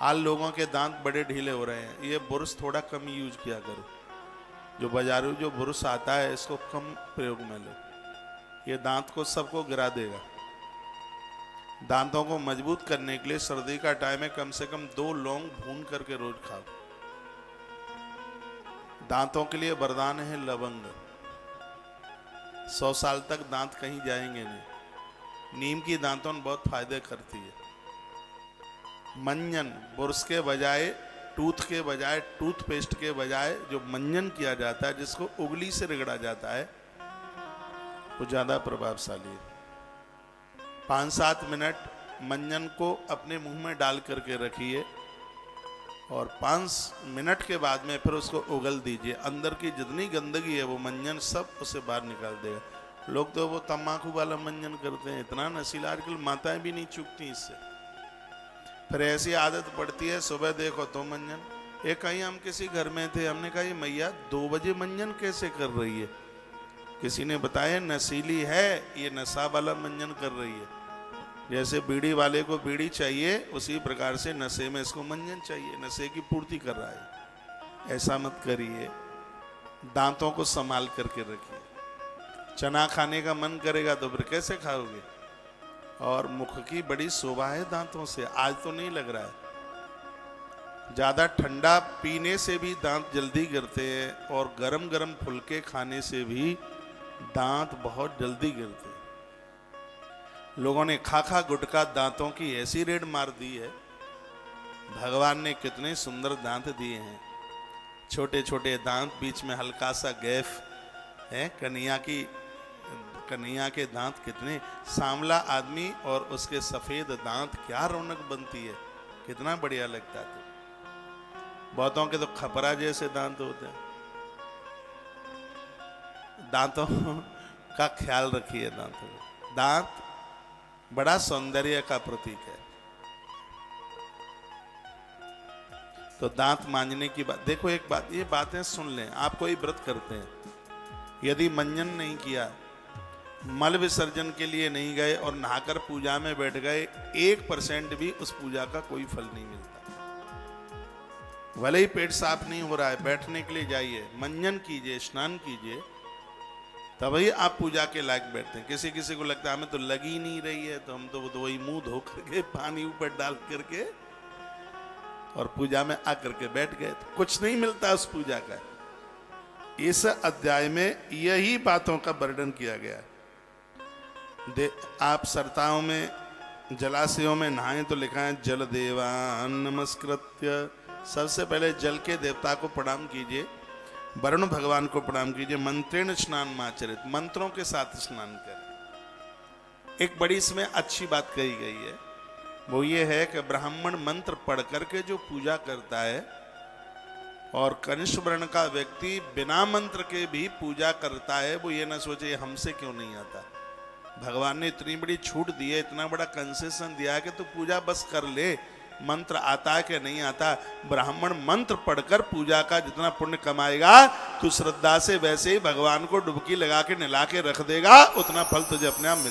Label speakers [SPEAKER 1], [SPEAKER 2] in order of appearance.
[SPEAKER 1] आज लोगों के दांत बड़े ढीले हो रहे हैं, ये बुरुश थोड़ा कम यूज किया करो। जो बाजारू जो बुरुश आता है इसको कम प्रयोग में लो, ये दांत को सबको गिरा देगा। दांतों को मजबूत करने के लिए सर्दी का टाइम है, कम से कम 2 लौंग भून करके रोज खाओ। दांतों के लिए वरदान है लवंग, 100 साल तक दांत कहीं जाएंगे नहीं। नीम की दांतों में बहुत फायदे करती है। मंजन, बुरश के बजाय, टूथ के बजाय, टूथपेस्ट के बजाय जो मंजन किया जाता है, जिसको उंगली से रगड़ा जाता है, वो ज्यादा प्रभावशाली है। 5-7 मिनट मंजन को अपने मुंह में डाल करके रखिए और 5 मिनट के बाद में फिर उसको उगल दीजिए। अंदर की जितनी गंदगी है वो मंजन सब उसे बाहर निकाल देगा। लोग तो वो तम्बाकू वाला मंजन करते हैं, इतना नशीला, आजकल माताएं भी नहीं चूकती इससे। फिर ऐसी आदत पड़ती है, सुबह देखो तो मंजन। एक कहीं हम किसी घर में थे, हमने कहा ये मैया 2 बजे मंजन कैसे कर रही है? किसी ने बताया नशीली है, ये नशा वाला मंजन कर रही है। जैसे बीड़ी वाले को बीड़ी चाहिए, उसी प्रकार से नशे में इसको मंजन चाहिए, नशे की पूर्ति कर रहा है। ऐसा मत करिए, दांतों को संभाल करके रखिए। चना खाने का मन करेगा तो फिर कैसे खाओगे? और मुख की बड़ी शोभा है दांतों से, आज तो नहीं लग रहा है। ज्यादा ठंडा पीने से भी दांत जल्दी गिरते हैं और गरम गरम फुलके खाने से भी दांत बहुत जल्दी गिरते हैं। लोगों ने खा खा गुटखा दांतों की ऐसी रेड मार दी है। भगवान ने कितने सुंदर दांत दिए हैं, छोटे छोटे दांत, बीच में हल्का सा गैप है। कन्हैया के दांत कितने, सांवला आदमी और उसके सफेद दांत, क्या रौनक बनती है, कितना बढ़िया लगता है। बहुतों के तो खपरा जैसे दांत होते हैं। दांतों का ख्याल रखिए। दांत बड़ा सौंदर्य का प्रतीक है। तो दांत मांजने की बात देखो, एक बात, ये बातें सुन लें। आप कोई व्रत करते हैं, यदि मंजन नहीं किया, मल विसर्जन के लिए नहीं गए और नहाकर पूजा में बैठ गए, 1% भी उस पूजा का कोई फल नहीं मिलता। भले ही पेट साफ नहीं हो रहा है, बैठने के लिए जाइए, मंजन कीजिए, स्नान कीजिए, तभी आप पूजा के लायक बैठते हैं। किसी किसी को लगता है हमें तो लग ही नहीं रही है, तो हम तो वही मुंह धो करके पानी ऊपर डाल करके और पूजा में आकर के बैठ गए, तो कुछ नहीं मिलता उस पूजा का। इस अध्याय में यही बातों का वर्णन किया गया है। आप सरताओं में, जलाशयों में नहाएं तो लिखा है जल देवान नमस्कृत्य। सबसे पहले जल के देवता को प्रणाम कीजिए, वरुण भगवान को प्रणाम कीजिए। मंत्रेण स्नान माचरित, मंत्रों के साथ स्नान करें। एक बड़ी इसमें अच्छी बात कही गई है, वो ये है कि ब्राह्मण मंत्र पढ़ करके जो पूजा करता है और कनिष्ठ वर्ण का व्यक्ति बिना मंत्र के भी पूजा करता है, वो ये ना सोचे हमसे क्यों नहीं आता। भगवान ने इतनी बड़ी छूट दी है, इतना बड़ा कंसेशन दिया है कि तू पूजा बस कर ले, मंत्र आता है कि नहीं आता। ब्राह्मण मंत्र पढ़कर पूजा का जितना पुण्य कमाएगा, तू श्रद्धा से वैसे ही भगवान को डुबकी लगा के नहला के रख देगा, उतना फल तुझे अपने आप मिल